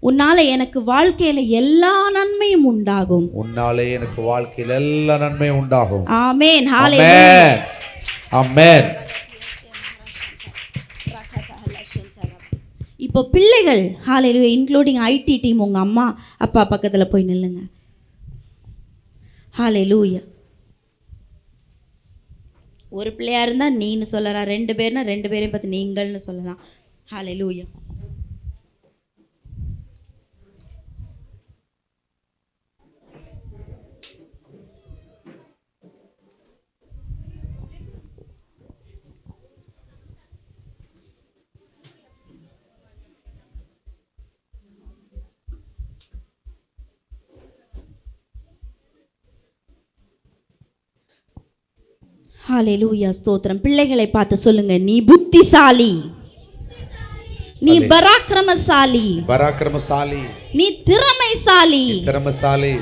உன்னால எனக்கு வாழ்க்கையில எல்லா நன்மையும் உண்டாகும்.
உன்னாலே எனக்கு வாழ்க்கையில் எல்லா நன்மையும் உண்டாகும்.
ஆமென். ஹalleluya.
ஆமென்.
இப்போ பிள்ளைகள் ஹalleluya இன்க்ளூடிங் ஐடி டீம் உங்க அம்மா அப்பா பக்கத்துல போய் நில்லுங்க. ஹalleluya. ஒரு பிள்ளையா இருந்தா நீன்னு சொல்லலாம், 2 பேர்னா 2 பேரையும் பார்த்து நீங்கள்னு சொல்லலாம். ஹalleluya. ஹalleluya ஸ்தோத்திரம். பிள்ளைகளை பார்த்து சொல்லுங்க, நீ புத்திசாலி, நீ பராக்கிரமசாலி,
பராக்கிரமசாலி,
நீ திறமைசாலி,
திறமைசாலி,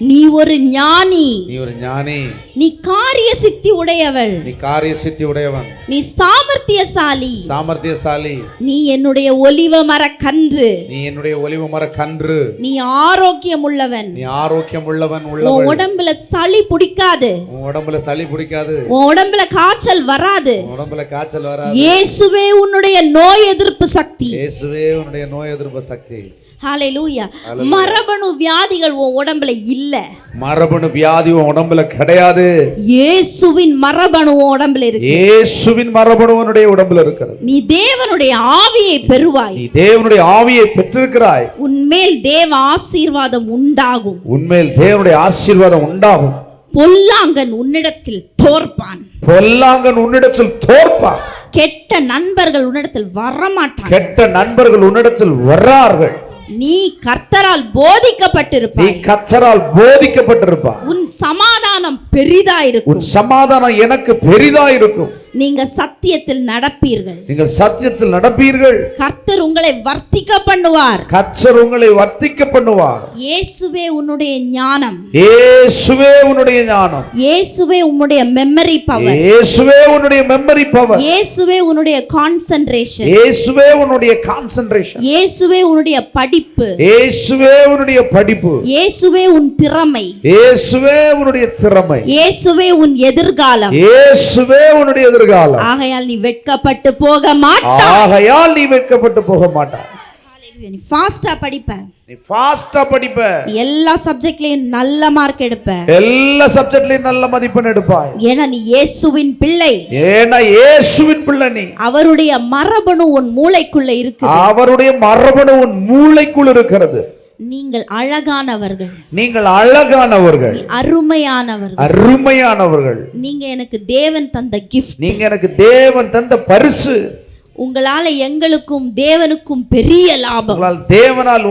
நீ ஒரு ஞானி,
நீ ஒரு ஞானி,
நீ காரிய சித்தி உடையவள்,
நீ காரிய சித்தி உடையவன்,
நீ சாமர்த்தியசாலி,
சாமர்த்தியசாலி,
நீ என்னுடைய ஒலிவ மர கன்று,
நீ என்னுடைய ஒலிவ மர கன்று,
நீ ஆரோக்கியம் உள்ளவன்,
நீ ஆரோக்கியம் உள்ளவன்,
உன் உடம்புல சளி பிடிக்காது,
உன் உடம்புல சளி பிடிக்காது,
உன் உடம்புல காய்ச்சல் வராது,
உன் உடம்புல காய்ச்சல் வராது.
இயேசுவே உன்னுடைய நோய் எதிர்ப்பு சக்தி,
இயேசுவே உன்னுடைய நோய் எதிர்ப்பு சக்தி.
ஹalleluya. மரபணு வியாதிகள் உன் உடம்புல இல்ல,
மரபணு வியாதி உன் உடம்புல கிடையாது.
இயேசுவின் மரபணு உன் உடம்புல இருக்கு.
இயேசுவின் மரபணு உன்னுடைய உடம்புல இருக்கிறது.
நீ தேவனுடைய ஆவியை பெறுவாய்,
நீ தேவனுடைய ஆவியை பெற்றிருக்கிறாய்.
உன்மேல் தேவ ஆசீர்வாதம் உண்டாகும்,
உன்மேல் தேவனுடைய ஆசீர்வாதம் உண்டாகும்.
பொல்லாங்கன் உன்னிடத்தில் தோற்பான்,
பொல்லாங்கன் உன்னிடத்தில் தோற்பான்.
கெட்ட நண்பர்கள் உன்னிடத்தில் வரமாட்டாங்க,
கெட்ட நண்பர்கள் உன்னிடத்தில் வரார்கள்.
நீ கர்த்தரால் போதிக்கப்பட்டிருப்பாய்,
நீ கர்த்தரால் போதிக்கப்பட்டிருப்பாய்.
உன் சமாதானம் பெரிதாயிருக்கும்,
உன் சமாதானம் எனக்கு பெரிதாயிருக்கும்.
நீங்க சத்தியத்தில் நடப்பீர்கள்,
நீங்கள் சத்தியத்தில் நடப்பீர்கள்.
கர்த்தர் உங்களை வர்த்திக்க பண்ணுவார்,
கர்த்தர் உங்களை வர்த்திக்க பண்ணுவார்.
இயேசுவே உன்னுடைய ஞானம்,
இயேசுவே உன்னுடைய ஞானம்,
இயேசுவே உன்னுடைய மெமரி பவர்,
இயேசுவே உன்னுடைய மெமரி பவர்,
இயேசுவே உன்னுடைய கான்சென்ட்ரேஷன்,
இயேசுவே உன்னுடைய கான்சென்ட்ரேஷன்,
இயேசுவே உன்னுடைய படிப்பு,
இயேசுவே உன்னுடைய படிப்பு,
இயேசுவே உன் திறமை,
இயேசுவே உன்னுடைய திறமை,
இயேசுவே உன் எதிர்காலம்,
இயேசுவே உன்னுடைய எதிர்காலம்.
ஆகையால் நீ வெட்கப்பட்டு போக மாட்டாய்,
ஆகையால் நீ வெட்கப்பட்டு போக மாட்டாய்.
நீ ஃபாஸ்டா படிப்ப,
நீ ஃபாஸ்டா படிப்ப,
நீ எல்லா சப்ஜெக்ட்லயும் நல்ல மார்க் எடுப்ப,
எல்லா சப்ஜெக்ட்லயும் நல்ல மதிப்பெண் எடுப்பாய்.
ஏன்னா நீ இயேசுவின் பிள்ளை,
ஏன்னா இயேசுவின் பிள்ளை நீ.
அவருடைய மரபணு உன் மூளைக்குள்ள இருக்கு,
அவருடைய மரபணு உன் மூளைக்குள் இருக்கிறது.
நீங்கள் அழகானவர்கள்,
நீங்கள் அழகானவர்கள்,
அருமையானவர்கள்,
அருமையானவர்கள்.
நீங்க எனக்கு தேவன் தந்த கிஃப்ட்,
நீங்க எனக்கு தேவன் தந்த பரிசு.
உங்களால எங்களுக்கும் தேவனுக்கும் பெரிய லாபம்,
உங்களால் தேவனால்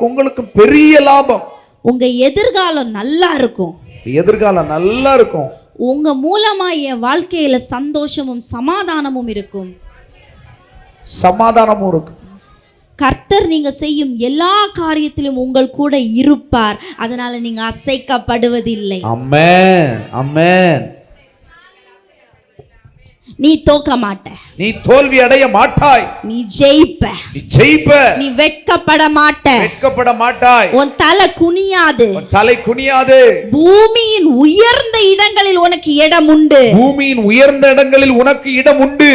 உங்களுக்கும் பெரிய லாபம்.
உங்க எதிர்காலம் நல்லா இருக்கும்,
எதிர்காலம் நல்லா இருக்கும்.
உங்க மூலமா என் வாழ்க்கையில சந்தோஷமும் சமாதானமும் இருக்கும்,
சமாதானமும் இருக்கும்.
கர்த்தர் நீங்க செய்யும் எல்லா காரியத்திலும் உங்கள் கூட இருப்பார், அதனால நீங்க அசைக்கப்படுவதில்லை.
ஆமென், ஆமென்.
நீ தோக்க மாட்ட,
நீ தோல்வி அடைய மாட்டாய்,
நீ ஜெயிப்ப,
நீ ஜெயிப்ப.
நீ வெட்கப்பட மாட்ட,
வெட்கப்பட மாட்டாய்,
உன் தலை குனியாது,
உன் தலை குனியாது.
பூமியின் உயர்ந்த இடங்களில் உனக்கு இடம் உண்டு,
பூமியின் உயர்ந்த இடங்களில் உனக்கு இடம் உண்டு.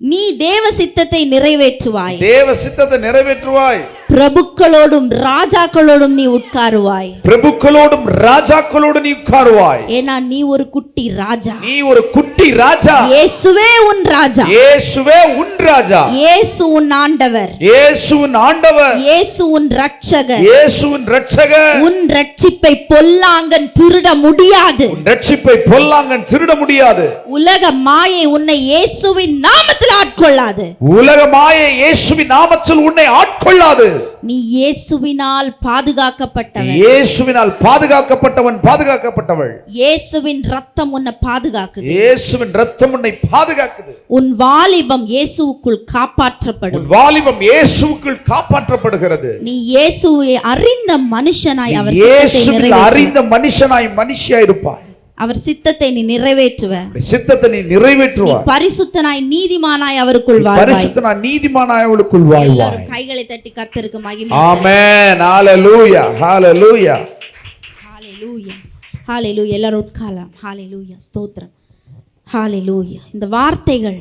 நீ தேவ சித்தத்தை நிறைவேற்றுவாய்,
தேவ சித்தத்தை நிறைவேற்றுவாய்.
பிரபுக்களோடும் ராஜாக்களோடும் நீ உட்காருவாய்,
பிரபுக்களோடும் ராஜாக்களோடு நீ உட்காருவாய்.
ஏன்னா நீ ஒரு குட்டி ராஜா,
நீ ஒரு குட்டி ராஜா.
இயேசுவே உன் ராஜா,
இயேசுவே உன் ராஜா,
இயேசு உன் ஆண்டவர்,
இயேசுவின் ஆண்டவர்,
இயேசு உன் ரட்சகர்,
இயேசுவின் ரட்சகர்.
உன் ரட்சிப்பை பொல்லாங்கன் திருட முடியாது,
உன் ரட்சிப்பை பொல்லாங்கன் திருட முடியாது.
உலக மாயை உன்னை இயேசுவின் நாமத்தில் ஆட்கொள்ளாது,
உலக மாயை இயேசுவின் நாமத்தில் உன்னை ஆட்கொள்ளாது.
நீ இயேசுவினால் பாதுகாக்கப்பட்டவன்,
இயேசுவினால் பாதுகாக்கப்பட்டவன், பாதுகாக்கப்பட்டவள்.
இயேசுவின் ரத்தம் உன்னை பாதுகாக்குது,
இயேசுவின் ரத்தம் உன்னை பாதுகாக்குது.
உன் வாலிபம் இயேசுவுக்குள் காப்பாற்றப்படும்,
உன் வாலிபம் இயேசுவுக்குள் காப்பாற்றப்படுகிறது.
நீ இயேசுவை அறிந்த மனுஷனாய் அவர்
இயேசுவை அறிந்த மனுஷனாய் மனுஷியாய் இருப்பாய்.
அவர் சித்தத்தை நீ நிறைவேற்றுவ.
சித்தத்தை நீ நிறைவேற்றுவா.
பரிசுத்தனாய் நீதிமானாய் அவருக்குள் வாழ்வாய்.
பரிசுத்தனாய் நீதிமானாய் அவருக்குள் வாழ்வாய்.
எல்லாரும் கைகளை தட்டி கர்த்தருக்கு மகிமை.
ஆமென். ஹalleluya. ஹalleluya.
ஹalleluya. ஹalleluya. எல்லாரும் உட்காரலாம். ஹalleluya. ஸ்தோத்திரம். ஹalleluya. இந்த வார்த்தைகள்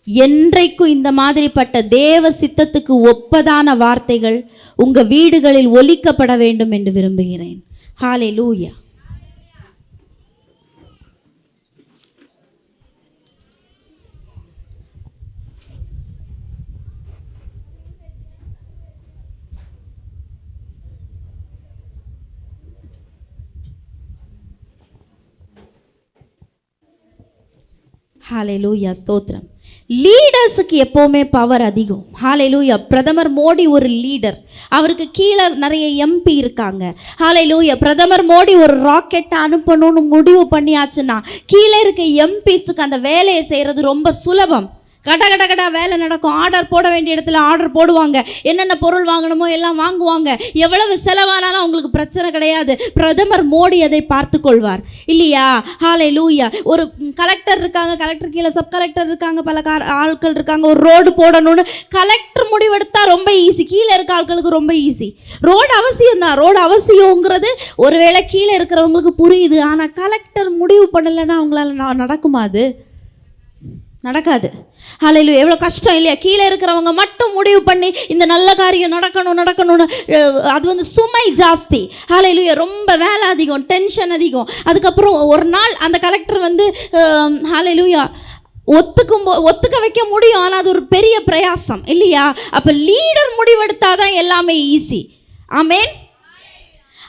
என்றைக்கும் இந்த மாதிரிப்பட்ட தேவ சித்தத்துக்கு ஒப்பதான வார்த்தைகள் உங்க வீடுகளில் ஒலிக்கப்பட வேண்டும் என்று விரும்புகிறேன். ஹalleluya. ஹalleluya. ஸ்தோத்திரம். லீடர்ஸுக்கு எப்போவுமே பவர் அதிகம். ஹalleluya. பிரதமர் மோடி ஒரு லீடர், அவருக்கு கீழே நிறைய எம்பி இருக்காங்க. ஹalleluya. பிரதமர் மோடி ஒரு ராக்கெட்டை அனுப்பணும்னு முடிவு பண்ணியாச்சுன்னா கீழே இருக்க எம்பிஸுக்கு அந்த வேலையை செய்கிறது ரொம்ப சுலபம். கட கட கடா வேலை நடக்கும். ஆர்டர் போட வேண்டிய இடத்துல ஆர்டர் போடுவாங்க. என்னென்ன பொருள் வாங்கணுமோ எல்லாம் வாங்குவாங்க. எவ்வளவு செலவானாலும் அவங்களுக்கு பிரச்சனை கிடையாது. பிரதமர் மோடி அதை பார்த்து கொள்வார் இல்லையா? ஹalleluya. ஒரு கலெக்டர் இருக்காங்க, கலெக்டர் கீழே சப் கலெக்டர் இருக்காங்க, பல ஆட்கள் இருக்காங்க. ஒரு ரோடு போடணும்னு கலெக்டர் முடிவெடுத்தா ரொம்ப ஈஸி. கீழே இருக்க ஆட்களுக்கு ரொம்ப ஈஸி. ரோடு அவசியம் தான். ரோடு அவசியங்கிறது ஒருவேளை கீழே இருக்கிறவங்களுக்கு புரியுது. ஆனால் கலெக்டர் முடிவு பண்ணலைன்னா அவங்களால நடக்குமா? அது நடக்காது. ஹalleluya. எவ்வளோ கஷ்டம் இல்லையா? கீழே இருக்கிறவங்க மட்டும் முடிவு பண்ணி இந்த நல்ல காரியம் நடக்கணும்னு அது வந்து சுமை ஜாஸ்தி. ஹalleluya. ரொம்ப வேலை அதிகம், டென்ஷன் அதிகம். அதுக்கப்புறம் ஒரு நாள் அந்த கலெக்டர் வந்து ஹalleluya ஒத்துக்க வைக்க முடியும். ஆனால் அது ஒரு பெரிய பிரயாசம் இல்லையா? அப்போ லீடர் முடிவெடுத்தாதான் எல்லாமே ஈஸி. ஆமென்.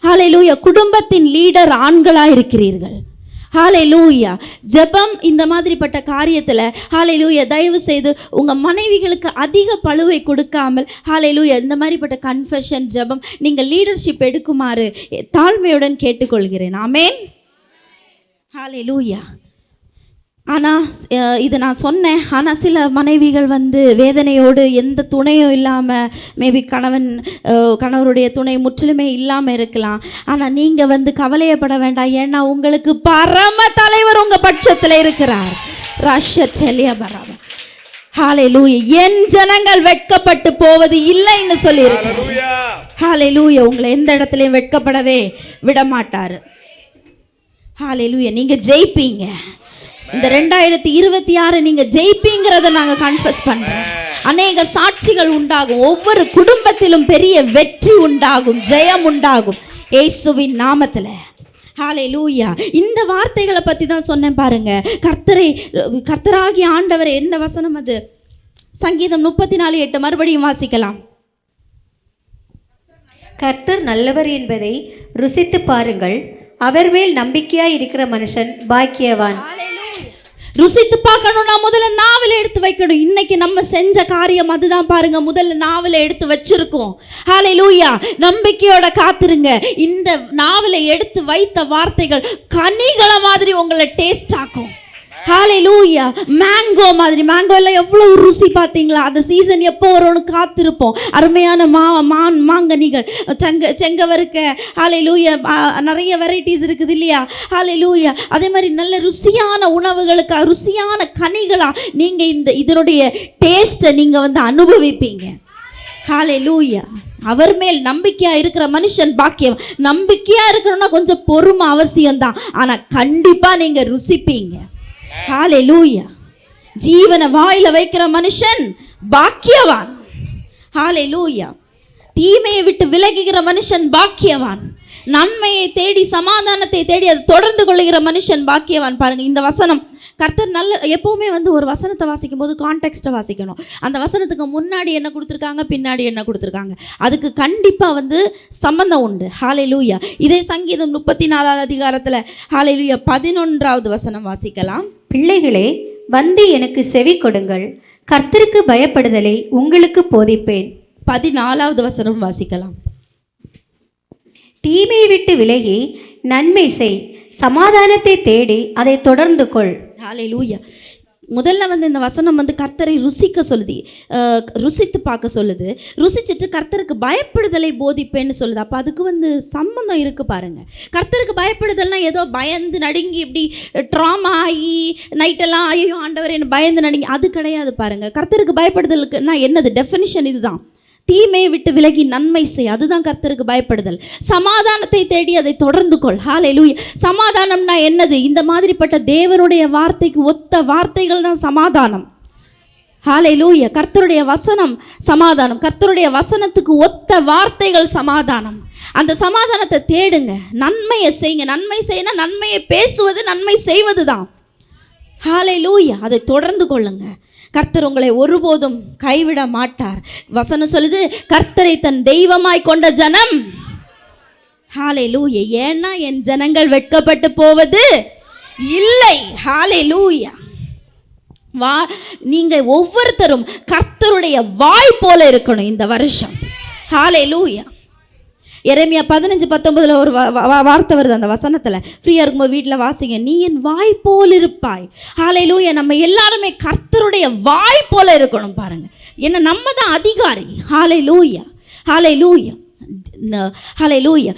ஹalleluya. குடும்பத்தின் லீடர் ஆண்களாக இருக்கிறீர்கள். ஹalleluya. ஜெபம் இந்த மாதிரிப்பட்ட காரியத்தில் ஹalleluya தயவு செய்து உங்கள் மனைவிகளுக்கு அதிக பளுவை கொடுக்காமல் ஹalleluya இந்த மாதிரிப்பட்ட கன்ஃபெஷன் ஜெபம் நீங்கள் லீடர்ஷிப் எடுக்குமாறு தாழ்மையுடன் கேட்டுக்கொள்கிறேன். ஆமென். ஹalleluya. ஆனால் இது நான் சொன்னேன். ஆனால் சில மனைவிகள் வந்து வேதனையோடு எந்த துணையும் இல்லாமல், மேபி கணவருடைய துணை முற்றிலுமே இல்லாமல் இருக்கலாம். ஆனால் நீங்கள் வந்து கவலையப்பட வேண்டாம். ஏன்னா உங்களுக்கு பரம தலைவர் உங்கள் பட்சத்தில் இருக்கிறார். ஹalleluya. என் ஜனங்கள் வெட்கப்பட்டு போவது இல்லைன்னு சொல்லியிருக்கிறார். ஹalleluya. உங்களை எந்த இடத்துலையும் வெட்கப்படவே விட மாட்டார். ஹalleluya. நீங்கள் ஜெயிப்பீங்க. இந்த 2026 நீங்க ஜெயிப்பீங்கிறத நாங்க கன்ஃபஸ் பண்றோம். அநேக சாட்சிகள் உண்டாகும். ஒவ்வொரு குடும்பத்திலும் பெரிய வெற்றி உண்டாகும், ஜெயம் உண்டாகும் இயேசுவின் நாமத்துல. ஹalleluya. இந்த வார்த்தைகளை பத்தி தான் சொன்னேன் பாருங்க. கர்த்தராகிய ஆண்டவர் என்ன வசனம் அது? சங்கீதம் 34:8 மறுபடியும் வாசிக்கலாம்.
கர்த்தர் நல்லவர் என்பதை ருசித்து பாருங்கள், அவர் மேல் நம்பிக்கையாய் இருக்கிற மனுஷன் பாக்கியவான்.
ருசித்து பார்க்கணும்னா முதல்ல நாவலை எடுத்து வைக்கணும். இன்னைக்கு நம்ம செஞ்ச காரியம் அதுதான் பாருங்க. முதல்ல நாவலை எடுத்து வச்சிருக்கோம். ஹalleluya. நம்பிக்கையோட காத்துருங்க. இந்த நாவலை எடுத்து வைத்த வார்த்தைகள் கனிகள மாதிரி உங்களை டேஸ்ட் ஆக்கும். ஹalleluya. மேங்கோ மாதிரி, மேங்கோல எவ்வளவு ருசி பார்த்தீங்களா? அந்த சீசன் எப்போ வரும்னு காத்திருப்போம். அருமையான மாங்கனிகள், செங்கவருக்க, ஹalleluya நிறைய வெரைட்டிஸ் இருக்குது இல்லையா? ஹalleluya. அதே மாதிரி நல்ல ருசியான உணவுகளுக்கு ருசியான கனிகளா நீங்க இதனுடைய டேஸ்ட்டை நீங்க வந்து அனுபவிப்பீங்க. ஹalleluya. அவர் மேல் நம்பிக்கையா இருக்கிற மனுஷன் பாக்கியம். நம்பிக்கையா இருக்கணும்னா கொஞ்சம் பொறுமை அவசியம்தான். ஆனா கண்டிப்பா நீங்க ருசிப்பீங்க. ஹalleluya. ஜீவனை வாயில வைக்கிற மனுஷன் பாக்கியவான். ஹalleluya. தீமையை விட்டு விலகுகிற மனுஷன் பாக்கியவான். நன்மையை தேடி சமாதானத்தை தேடி அதை தொடர்ந்து கொள்ளுகிற மனுஷன் பாக்கியவான். பாருங்க, இந்த வசனம் கர்த்தர் எப்பவுமே வந்து ஒரு வசனத்தை வாசிக்கும் போது கான்டெக்ஸ்ட்டை வாசிக்கணும். அந்த வசனத்துக்கு முன்னாடி என்ன கொடுத்துருக்காங்க, பின்னாடி என்ன கொடுத்துருக்காங்க, அதுக்கு கண்டிப்பாக வந்து சம்பந்தம் உண்டு. ஹalleluya. இதே சங்கீதம் 34 அதிகாரத்தில் ஹalleluya 11வது வசனம் வாசிக்கலாம்.
பிள்ளைகளே, வந்து எனக்கு செவி கொடுங்கள், கர்த்தருக்கு பயப்படுதலை உங்களுக்கு போதிப்பேன்.
14வது வசனம் வாசிக்கலாம்.
தீமையை விட்டு விலகி நன்மை செய், சமாதானத்தை தேடி அதை தொடர்ந்து கொள்.
ஹalleluya. முதல்ல வந்து இந்த வசனம் வந்து கர்த்தரை ருசிக்க சொல்லுது, ருசித்து பார்க்க சொல்லுது. ருசிச்சுட்டு கர்த்தருக்கு பயப்படுதலை போதிப்பேன்னு சொல்லுது. அப்போ அதுக்கு வந்து சம்மந்தம் இருக்குது பாருங்கள். கர்த்தருக்கு பயப்படுதல்னா ஏதோ பயந்து நடுங்கி இப்படி ட்ராமா ஆகி நைட்டெல்லாம் ஐயோ ஆண்டவர் என்ன பயந்து நடுங்கி, அது கிடையாது பாருங்கள். கர்த்தருக்கு பயப்படுதலுக்குன்னா என்னது டெஃபினிஷன் இதுதான். தீமையை விட்டு விலகி நன்மை செய், அதுதான் கர்த்தருக்கு பயப்படுதல். சமாதானத்தை தேடி அதை தொடர்ந்து கொள். ஹல்லேலூயா. சமாதானம்னா என்னது? இந்த மாதிரிப்பட்ட தேவனுடைய வார்த்தைக்கு ஒத்த வார்த்தைகள் தான் சமாதானம். ஹல்லேலூயா. கர்த்தருடைய வசனம் சமாதானம், கர்த்தருடைய வசனத்துக்கு ஒத்த வார்த்தைகள் சமாதானம். அந்த சமாதானத்தை தேடுங்க, நன்மையை செய்யுங்க. நன்மை செய்யனா நன்மையை பேசுவது, நன்மை செய்வது தான். ஹல்லேலூயா. அதை தொடர்ந்து கொள்ளுங்க. கர்த்தர் உங்களை ஒருபோதும் கைவிட மாட்டார். வசனம் சொல்லுது, கர்த்தரை தன் தெய்வமாய் கொண்ட ஜனம். ஹல்லேலூயா. ஏன்னா என் ஜனங்கள் வெட்கப்பட்டு போவது இல்லை. ஹல்லேலூயா. நீங்கள் ஒவ்வொருத்தரும் கர்த்தருடைய வாய் போல இருக்கணும் இந்த வருஷம். ஹல்லேலூயா. எரேமியா 15:19 ஒரு வார்த்தை வருது அந்த வசனத்தில். ஃப்ரீயாக இருக்கும்போது வீட்டில் வாசிங்க. நீ என் வாய் போல் இருப்பாய். ஹல்லேலூயா. நம்ம எல்லாருமே கர்த்தருடைய வாய் போல இருக்கணும் பாருங்கள். ஏன்னா நம்ம தான் அதிகாரி. ஹல்லேலூயா. ஹல்லேலூயா. ஹல்லேலூயா.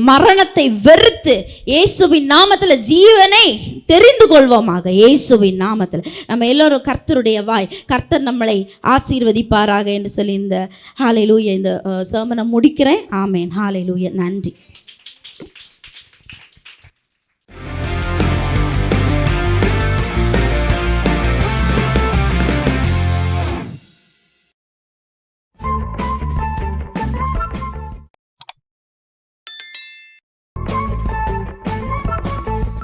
மரணத்தை வெறுத்து இயேசுவின் நாமத்தில் ஜீவனை தெரிந்து கொள்வோமாக. இயேசுவின் நாமத்தில் நம்ம எல்லோரும் கர்த்தருடைய வாய். கர்த்தர் நம்மளை ஆசீர்வதிப்பாராக என்று சொல்லி இந்த ஹல்லேலூயா இந்த சர்மனை முடிக்கிறேன். ஆமேன். ஹல்லேலூயா. நன்றி.